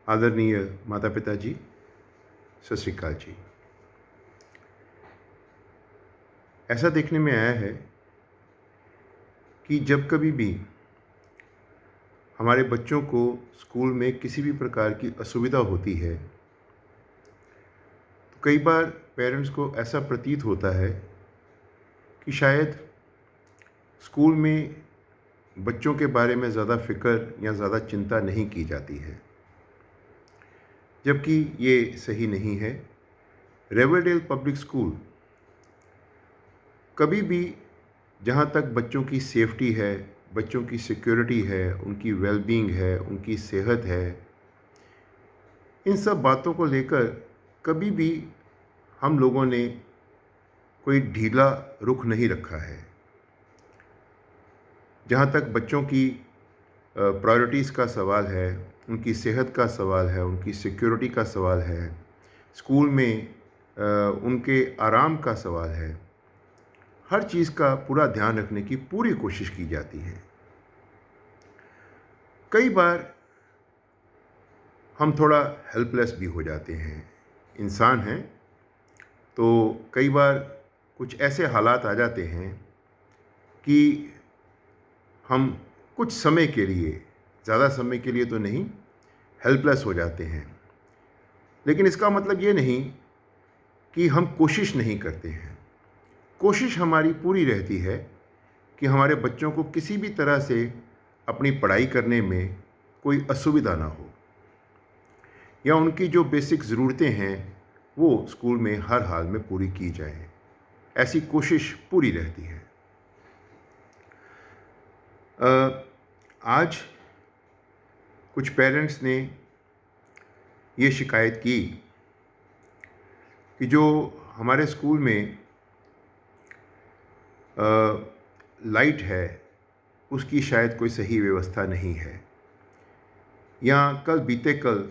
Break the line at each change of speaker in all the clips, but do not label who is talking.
आदरणीय माता पिता जी, सत श्री अकाल जी। ऐसा देखने में आया है कि जब कभी भी हमारे बच्चों को स्कूल में किसी भी प्रकार की असुविधा होती है, तो कई बार पेरेंट्स को ऐसा प्रतीत होता है कि शायद स्कूल में बच्चों के बारे में ज़्यादा फ़िक्र या ज़्यादा चिंता नहीं की जाती है, जबकि ये सही नहीं है। रिवरडेल पब्लिक स्कूल कभी भी, जहाँ तक बच्चों की सेफ्टी है, बच्चों की सिक्योरिटी है, उनकी वेलबींग है, उनकी सेहत है, इन सब बातों को लेकर कभी भी हम लोगों ने कोई ढीला रुख नहीं रखा है। जहाँ तक बच्चों की प्रायोरिटीज़ का सवाल है, उनकी सेहत का सवाल है, उनकी सिक्योरिटी का सवाल है, स्कूल में उनके आराम का सवाल है, हर चीज़ का पूरा ध्यान रखने की पूरी कोशिश की जाती है। कई बार हम थोड़ा हेल्पलेस भी हो जाते हैं। इंसान हैं, तो कई बार कुछ ऐसे हालात आ जाते हैं कि हम कुछ समय के लिए, ज़्यादा समय के लिए तो नहीं, हेल्पलेस हो जाते हैं। लेकिन इसका मतलब ये नहीं कि हम कोशिश नहीं करते हैं। कोशिश हमारी पूरी रहती है कि हमारे बच्चों को किसी भी तरह से अपनी पढ़ाई करने में कोई असुविधा ना हो, या उनकी जो बेसिक ज़रूरतें हैं वो स्कूल में हर हाल में पूरी की जाए। ऐसी कोशिश पूरी रहती है। आज कुछ पेरेंट्स ने ये शिकायत की कि जो हमारे स्कूल में लाइट है, उसकी शायद कोई सही व्यवस्था नहीं है, या बीते कल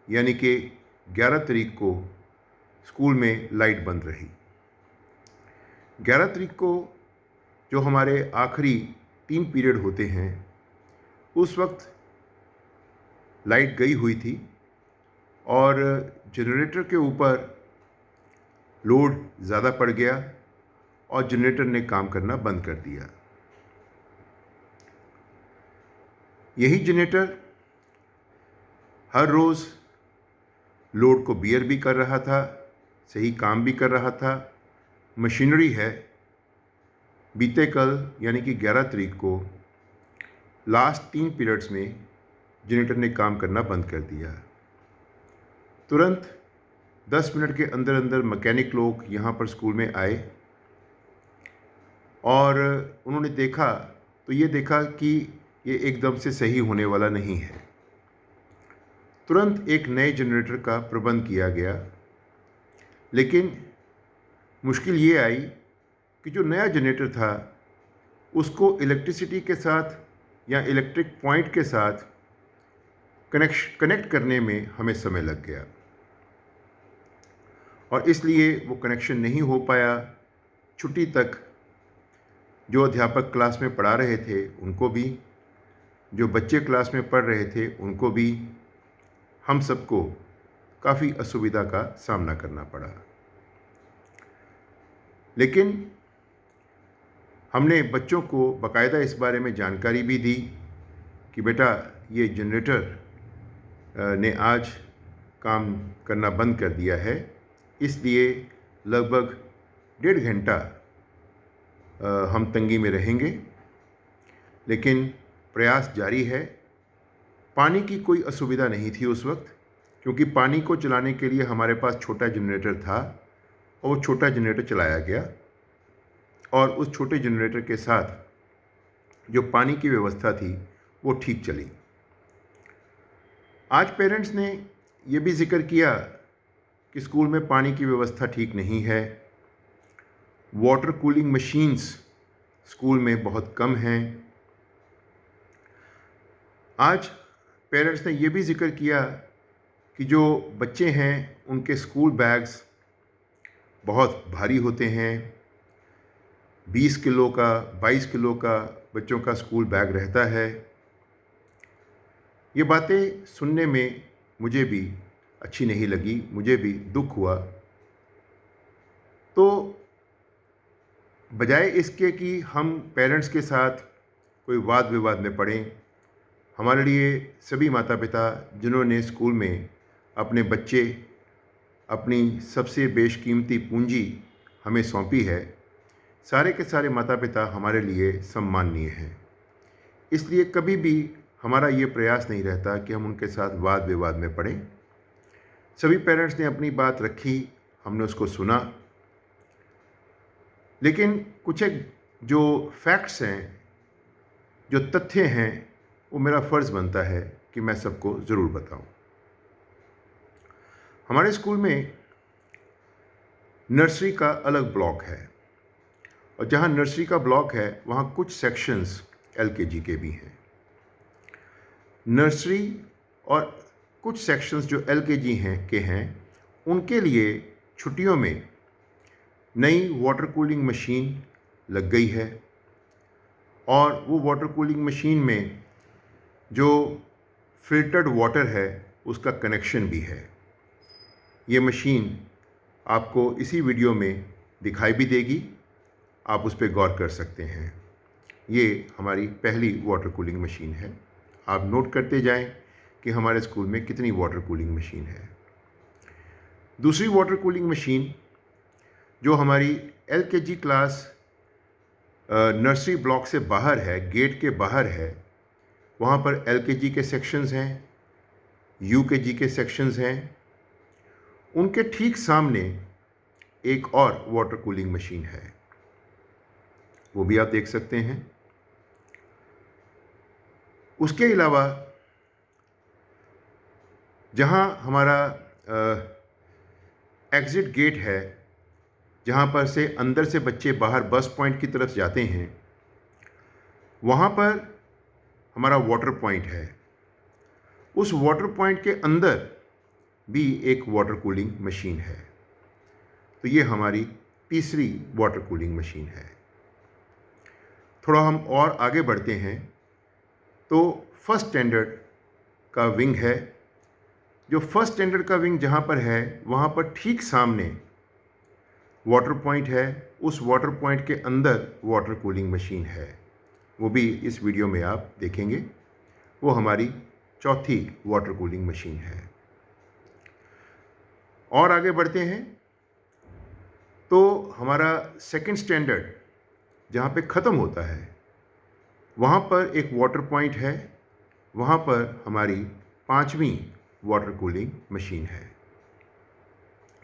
यानी कि 11 तारीख को स्कूल में लाइट बंद रही। 11 तारीख को जो हमारे आखिरी 3 पीरियड होते हैं, उस वक्त लाइट गई हुई थी और जनरेटर के ऊपर लोड ज़्यादा पड़ गया और जनरेटर ने काम करना बंद कर दिया। यही जनरेटर हर रोज़ लोड को बियर भी कर रहा था, सही काम भी कर रहा था। मशीनरी है। बीते कल यानी कि 11 तारीख को लास्ट 3 पीरियड्स में जनरेटर ने काम करना बंद कर दिया। तुरंत 10 मिनट के अंदर अंदर मैकेनिक लोग यहाँ पर स्कूल में आए और उन्होंने देखा तो ये देखा कि ये एकदम से सही होने वाला नहीं है। तुरंत एक नए जनरेटर का प्रबंध किया गया, लेकिन मुश्किल ये आई कि जो नया जनरेटर था उसको इलेक्ट्रिसिटी के साथ या इलेक्ट्रिक पॉइंट के साथ कनेक्ट करने में हमें समय लग गया और इसलिए वो कनेक्शन नहीं हो पाया। छुट्टी तक जो अध्यापक क्लास में पढ़ा रहे थे उनको भी, जो बच्चे क्लास में पढ़ रहे थे उनको भी, हम सबको काफ़ी असुविधा का सामना करना पड़ा। लेकिन हमने बच्चों को बाकायदा इस बारे में जानकारी भी दी कि बेटा ये जनरेटर ने आज काम करना बंद कर दिया है, इसलिए लगभग 1.5 घंटा हम तंगी में रहेंगे, लेकिन प्रयास जारी है। पानी की कोई असुविधा नहीं थी उस वक्त, क्योंकि पानी को चलाने के लिए हमारे पास छोटा जनरेटर था और वो छोटा जनरेटर चलाया गया और उस छोटे जनरेटर के साथ जो पानी की व्यवस्था थी वो ठीक चली। आज पेरेंट्स ने ये भी जिक्र किया कि स्कूल में पानी की व्यवस्था ठीक नहीं है, वाटर कूलिंग मशीन्स स्कूल में बहुत कम हैं। आज पेरेंट्स ने ये भी जिक्र किया कि जो बच्चे हैं उनके स्कूल बैग्स बहुत भारी होते हैं। 20 किलो का, 22 किलो का बच्चों का स्कूल बैग रहता है। ये बातें सुनने में मुझे भी अच्छी नहीं लगी, मुझे भी दुख हुआ। तो बजाय इसके कि हम पेरेंट्स के साथ कोई वाद विवाद में पड़ें, हमारे लिए सभी माता पिता जिन्होंने स्कूल में अपने बच्चे, अपनी सबसे बेशकीमती पूंजी हमें सौंपी है, सारे के सारे माता पिता हमारे लिए सम्माननीय हैं। इसलिए कभी भी हमारा ये प्रयास नहीं रहता कि हम उनके साथ वाद विवाद में पड़ें। सभी पेरेंट्स ने अपनी बात रखी, हमने उसको सुना, लेकिन कुछ एक जो फैक्ट्स हैं, जो तथ्य हैं, वो मेरा फ़र्ज़ बनता है कि मैं सबको ज़रूर बताऊं। हमारे स्कूल में नर्सरी का अलग ब्लॉक है, और जहाँ नर्सरी का ब्लॉक है वहाँ कुछ सेक्शंस एलकेजी के भी हैं। नर्सरी और कुछ सेक्शंस जो एलकेजी हैं उनके लिए छुट्टियों में नई वाटर कूलिंग मशीन लग गई है, और वो वाटर कूलिंग मशीन में जो फ़िल्टर्ड वाटर है उसका कनेक्शन भी है। ये मशीन आपको इसी वीडियो में दिखाई भी देगी, आप उस पर गौर कर सकते हैं। ये हमारी पहली वाटर कूलिंग मशीन है। आप नोट करते जाएं कि हमारे स्कूल में कितनी वाटर कूलिंग मशीन है। दूसरी वाटर कूलिंग मशीन जो हमारी एलकेजी क्लास नर्सरी ब्लॉक से बाहर है, गेट के बाहर है, वहाँ पर एलकेजी के सेक्शंस हैं, यूकेजी के सेक्शंस हैं। उनके ठीक सामने एक और वाटर कूलिंग मशीन है, वो भी आप देख सकते हैं। उसके अलावा जहाँ हमारा एग्ज़िट गेट है, जहाँ पर से अंदर से बच्चे बाहर बस पॉइंट की तरफ जाते हैं, वहाँ पर हमारा वाटर पॉइंट है। उस वाटर पॉइंट के अंदर भी एक वाटर कूलिंग मशीन है। तो ये हमारी तीसरी वाटर कूलिंग मशीन है। थोड़ा हम और आगे बढ़ते हैं तो फर्स्ट स्टैंडर्ड का विंग है। जो फर्स्ट स्टैंडर्ड का विंग जहाँ पर है, वहाँ पर ठीक सामने वाटर पॉइंट है। उस वाटर पॉइंट के अंदर वाटर कूलिंग मशीन है, वो भी इस वीडियो में आप देखेंगे। वो हमारी चौथी वाटर कूलिंग मशीन है। और आगे बढ़ते हैं तो हमारा सेकंड स्टैंडर्ड जहाँ पे ख़त्म होता है, वहाँ पर एक वाटर पॉइंट है। वहाँ पर हमारी पांचवी वाटर कूलिंग मशीन है।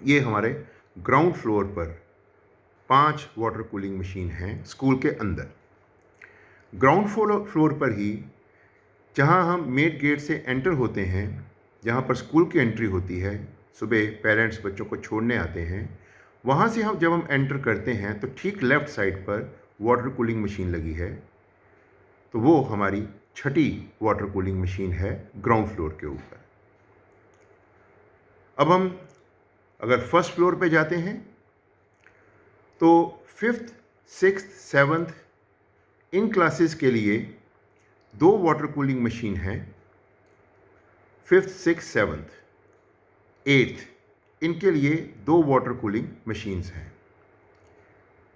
ये हमारे ग्राउंड फ्लोर पर 5 वाटर कूलिंग मशीन हैं स्कूल के अंदर। ग्राउंड फ्लोर पर ही जहाँ हम मेन गेट से एंटर होते हैं, जहाँ पर स्कूल की एंट्री होती है, सुबह पेरेंट्स बच्चों को छोड़ने आते हैं, वहाँ से जब हम एंटर करते हैं तो ठीक लेफ़्ट साइड पर वाटर कूलिंग मशीन लगी है। तो वो हमारी छठी वाटर कूलिंग मशीन है ग्राउंड फ्लोर के ऊपर। अब हम अगर फर्स्ट फ्लोर पे जाते हैं तो 5th, 6th, 7th इन क्लासेस के लिए 2 वाटर कूलिंग मशीन हैं। 5th, 6th, 7th, 8th इनके लिए 2 वाटर कूलिंग मशीन्स हैं।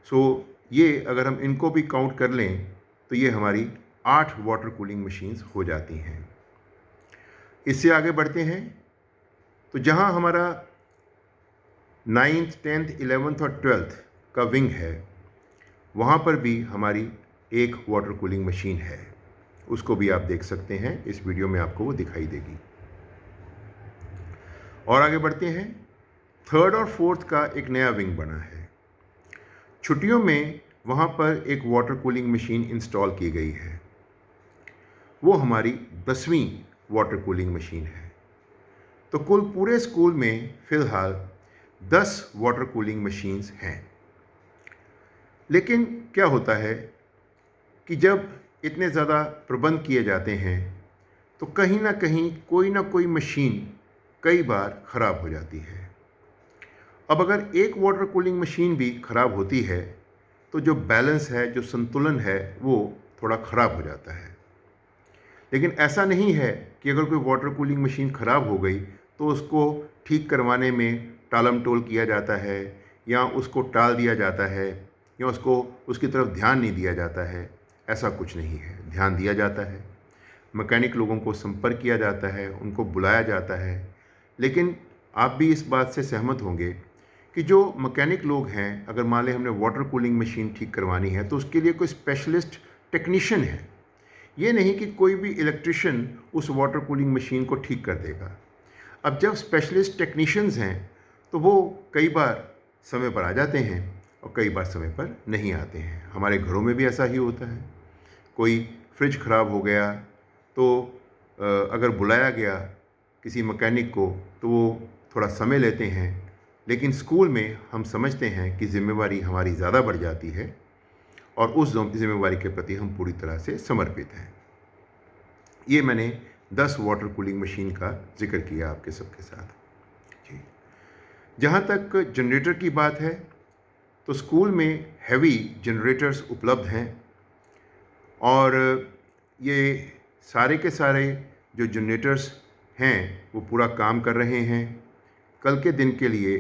सो ये अगर हम इनको भी काउंट कर लें तो ये हमारी 8 वाटर कूलिंग मशीन्स हो जाती हैं। इससे आगे बढ़ते हैं तो जहाँ हमारा 9th, 10th, 11th और 12th का विंग है, वहाँ पर भी हमारी एक वाटर कूलिंग मशीन है। उसको भी आप देख सकते हैं, इस वीडियो में आपको वो दिखाई देगी। और आगे बढ़ते हैं, 3rd और 4th का एक नया विंग बना है। छुट्टियों में वहाँ पर एक वाटर कूलिंग मशीन इंस्टॉल की गई है। वो हमारी 10वीं वाटर कूलिंग मशीन है। तो कुल पूरे स्कूल में फ़िलहाल 10 वाटर कूलिंग मशीन्स हैं। लेकिन क्या होता है कि जब इतने ज़्यादा प्रबंध किए जाते हैं तो कहीं ना कहीं कोई ना कोई मशीन कई बार ख़राब हो जाती है। अब अगर एक वाटर कूलिंग मशीन भी ख़राब होती है तो जो बैलेंस है, जो संतुलन है, वो थोड़ा ख़राब हो जाता है। लेकिन ऐसा नहीं है कि अगर कोई वाटर कूलिंग मशीन ख़राब हो गई तो उसको ठीक करवाने में टालम-टोल किया जाता है या उसको टाल दिया जाता है या उसको उसकी तरफ ध्यान नहीं दिया जाता है। ऐसा कुछ नहीं है, ध्यान दिया जाता है। मैकेनिक लोगों को संपर्क किया जाता है, उनको बुलाया जाता है। लेकिन आप भी इस बात से सहमत होंगे कि जो मैकेनिक लोग हैं, अगर मान लें हमने वाटर कूलिंग मशीन ठीक करवानी है तो उसके लिए कोई स्पेशलिस्ट टेक्नीशियन है। ये नहीं कि कोई भी इलेक्ट्रिशियन उस वाटर कूलिंग मशीन को ठीक कर देगा। अब जब स्पेशलिस्ट टेक्नीशियंस हैं तो वो कई बार समय पर आ जाते हैं और कई बार समय पर नहीं आते हैं। हमारे घरों में भी ऐसा ही होता है। कोई फ्रिज ख़राब हो गया तो अगर बुलाया गया किसी मैकेनिक को तो वो थोड़ा समय लेते हैं, लेकिन स्कूल में हम समझते हैं कि ज़िम्मेवारी हमारी ज़्यादा बढ़ जाती है और उस ज़िम्मेवारी के प्रति हम पूरी तरह से समर्पित हैं। ये मैंने 10 वाटर कूलिंग मशीन का ज़िक्र किया आपके सबके साथ। जी। जहाँ तक जनरेटर की बात है तो स्कूल में हैवी जनरेटर्स उपलब्ध हैं और ये सारे के सारे जो जनरेटर्स हैं वो पूरा काम कर रहे हैं। कल के दिन के लिए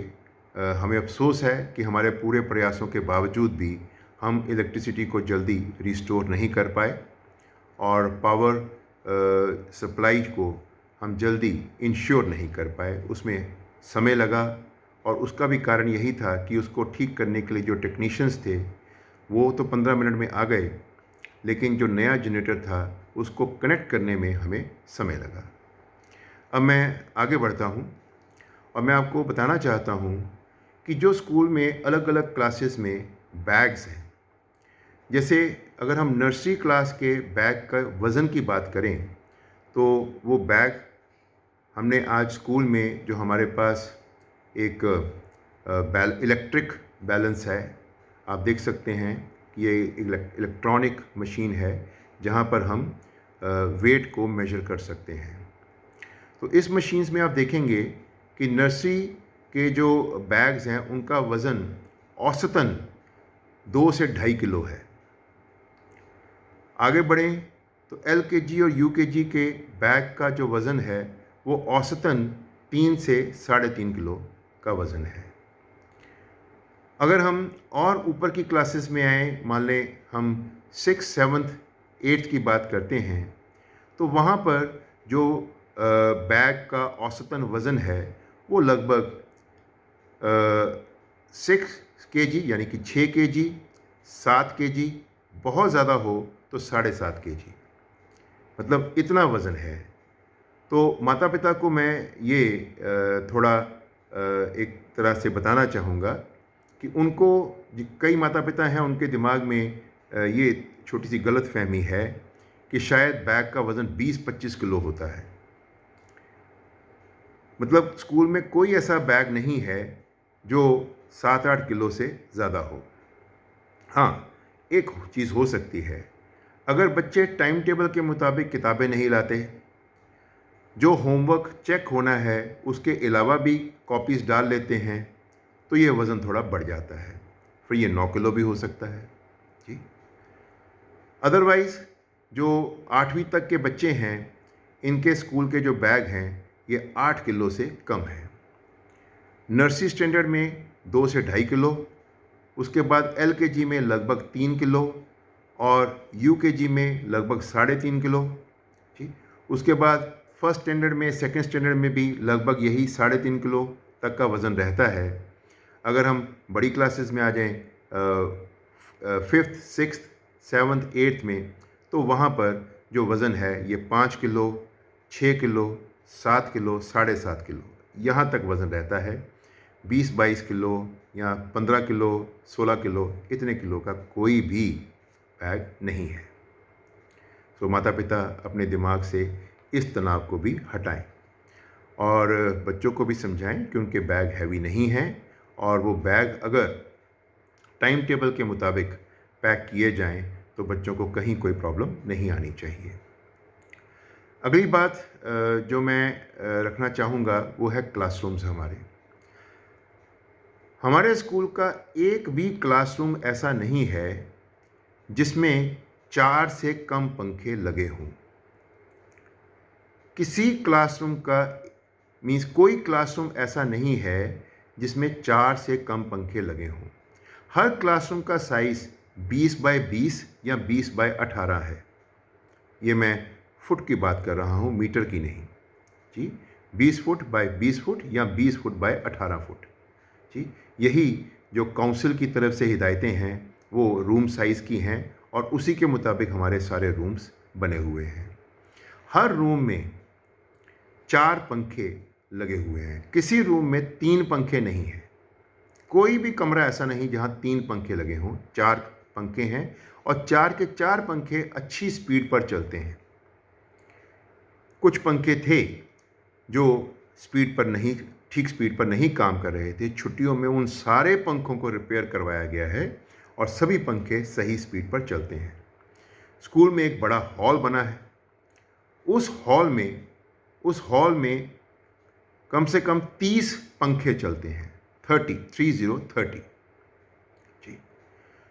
हमें अफ़सोस है कि हमारे पूरे प्रयासों के बावजूद भी हम इलेक्ट्रिसिटी को जल्दी रिस्टोर नहीं कर पाए और पावर सप्लाई को हम जल्दी इंश्योर नहीं कर पाए। उसमें समय लगा और उसका भी कारण यही था कि उसको ठीक करने के लिए जो टेक्नीशियंस थे वो तो 15 मिनट में आ गए, लेकिन जो नया जनरेटर था उसको कनेक्ट करने में हमें समय लगा। अब मैं आगे बढ़ता हूँ और मैं आपको बताना चाहता हूँ कि जो स्कूल में अलग-अलग क्लासेस में बैग्स हैं, जैसे अगर हम नर्सरी क्लास के बैग का वज़न की बात करें तो वो बैग हमने आज स्कूल में जो हमारे पास एक इलेक्ट्रिक बैलेंस है, आप देख सकते हैं कि ये इलेक्ट्रॉनिक मशीन है जहाँ पर हम वेट को मेजर कर सकते हैं। तो इस मशीन्स में आप देखेंगे कि नर्सरी के जो बैग्स हैं उनका वज़न औसतन 2 से 2.5 किलो है। आगे बढ़ें तो एलकेजी और यूकेजी के बैग का जो वज़न है वो औसतन 3 से 3.5 किलो का वज़न है। अगर हम और ऊपर की क्लासेस में आएँ, मान लें हम 6th, 7th, 8th की बात करते हैं, तो वहाँ पर जो बैग का औसतन वज़न है वो लगभग 6 केजी यानी कि 6 केजी, 7 केजी, बहुत ज़्यादा हो तो 7.5 केजी, मतलब इतना वज़न है। तो माता-पिता को मैं ये थोड़ा एक तरह से बताना चाहूँगा कि उनको कई माता-पिता हैं उनके दिमाग में ये छोटी-सी गलतफ़हमी है कि शायद बैग का वज़न 20-25 किलो होता है। मतलब स्कूल में कोई ऐसा बैग नहीं है जो 7-8 किलो से ज़्यादा हो। हाँ, एक चीज़ हो सकती है, अगर बच्चे टाइम टेबल के मुताबिक किताबें नहीं लाते, जो होमवर्क चेक होना है उसके अलावा भी कॉपीज़ डाल लेते हैं, तो ये वज़न थोड़ा बढ़ जाता है। फिर ये 9 किलो भी हो सकता है। जी। अदरवाइज़ जो 8वीं तक के बच्चे हैं, इनके स्कूल के जो बैग हैं, ये 8 किलो से कम हैं। नर्सरी स्टैंडर्ड में 2 से 2.5 किलो, उसके बाद एलकेजी में लगभग 3 किलो और यूकेजी में लगभग 3.5 किलो। जी। उसके बाद फर्स्ट स्टैंडर्ड में, सेकंड स्टैंडर्ड में भी लगभग यही 3.5 किलो तक का वज़न रहता है। अगर हम बड़ी क्लासेस में आ जाएँ 5th, 6th, 7th, 8th में, तो वहाँ पर जो वज़न है ये 5 किलो, 6 किलो, 7 किलो, 7.5 किलो यहाँ तक वज़न रहता है। 20-22 किलो या 15 किलो, 16 किलो इतने किलो का कोई भी बैग नहीं है। तो माता-पिता अपने दिमाग से इस तनाव को भी हटाएं और बच्चों को भी समझाएं कि उनके बैग हैवी नहीं हैं और वो बैग अगर टाइम टेबल के मुताबिक पैक किए जाएं तो बच्चों को कहीं कोई प्रॉब्लम नहीं आनी चाहिए। अगली बात जो मैं रखना चाहूँगा वो है क्लासरूम्स हमारे स्कूल का एक भी क्लासरूम ऐसा नहीं है जिसमें 4 से कम पंखे लगे हों। किसी क्लासरूम का मीन्स कोई क्लासरूम ऐसा नहीं है जिसमें 4 से कम पंखे लगे हों। हर क्लासरूम का साइज़ 20 बाय 20 या 20 बाय 18 है। ये मैं फुट की बात कर रहा हूँ, मीटर की नहीं। जी, 20 फुट बाय 20 फुट या 20 फुट बाय 18 फुट। जी, यही जो काउंसिल की तरफ से हिदायतें हैं वो रूम साइज़ की हैं और उसी के मुताबिक हमारे सारे रूम्स बने हुए हैं। हर रूम में 4 पंखे लगे हुए हैं। किसी रूम में 3 पंखे नहीं हैं। कोई भी कमरा ऐसा नहीं जहाँ 3 पंखे लगे हों। 4 पंखे हैं और 4 के 4 पंखे अच्छी स्पीड पर चलते हैं। कुछ पंखे थे जो ठीक स्पीड पर नहीं काम कर रहे थे। छुट्टियों में उन सारे पंखों को रिपेयर करवाया गया है और सभी पंखे सही स्पीड पर चलते हैं। स्कूल में एक बड़ा हॉल बना है। उस हॉल में कम से कम 30 पंखे चलते हैं। 30 जी।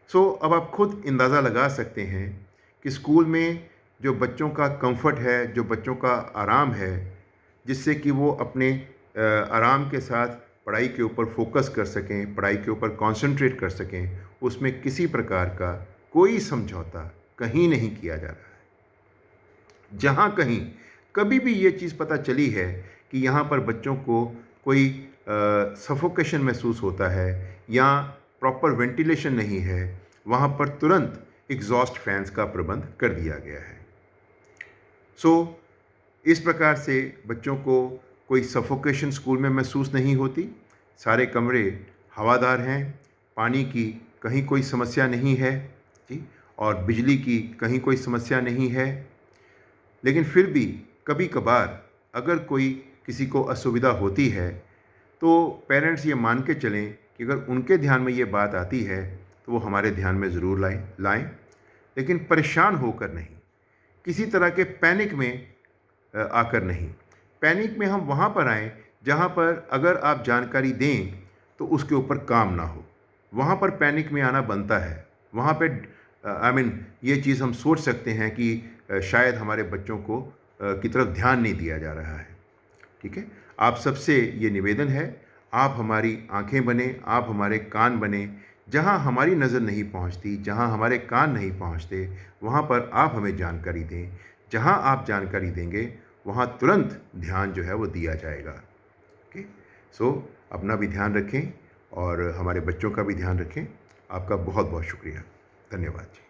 सो अब आप खुद अंदाज़ा लगा सकते हैं कि स्कूल में जो बच्चों का कंफर्ट है, जो बच्चों का आराम है, जिससे कि वो अपने आराम के साथ पढ़ाई के ऊपर फोकस कर सकें, पढ़ाई के ऊपर कंसंट्रेट कर सकें, उसमें किसी प्रकार का कोई समझौता कहीं नहीं किया जा रहा है। जहाँ कहीं कभी भी ये चीज़ पता चली है कि यहाँ पर बच्चों को कोई सफोकेशन महसूस होता है या प्रॉपर वेंटिलेशन नहीं है, वहाँ पर तुरंत एग्जॉस्ट फैंस का प्रबंध कर दिया गया है। सो इस प्रकार से बच्चों को कोई सफोकेशन स्कूल में महसूस नहीं होती। सारे कमरे हवादार हैं, पानी की कहीं कोई समस्या नहीं है जी, और बिजली की कहीं कोई समस्या नहीं है। लेकिन फिर भी कभी कभार अगर कोई किसी को असुविधा होती है तो पेरेंट्स ये मान के चलें कि अगर उनके ध्यान में ये बात आती है तो वो हमारे ध्यान में ज़रूर लाएं, लेकिन परेशान होकर नहीं, किसी तरह के पैनिक में आकर नहीं। पैनिक में हम वहाँ पर आएँ जहाँ पर अगर आप जानकारी दें तो उसके ऊपर काम ना हो। वहाँ पर पैनिक में आना बनता है। वहाँ पे ये चीज़ हम सोच सकते हैं कि शायद हमारे बच्चों को की तरफ ध्यान नहीं दिया जा रहा है। ठीक है, आप सबसे ये निवेदन है, आप हमारी आंखें बने, आप हमारे कान बने। जहाँ हमारी नज़र नहीं पहुँचती, जहाँ हमारे कान नहीं पहुँचते, वहाँ पर आप हमें जानकारी दें। जहाँ आप जानकारी देंगे वहाँ तुरंत ध्यान जो है वो दिया जाएगा। ओके, सो अपना भी ध्यान रखें और हमारे बच्चों का भी ध्यान रखें। आपका बहुत बहुत शुक्रिया। धन्यवाद जी।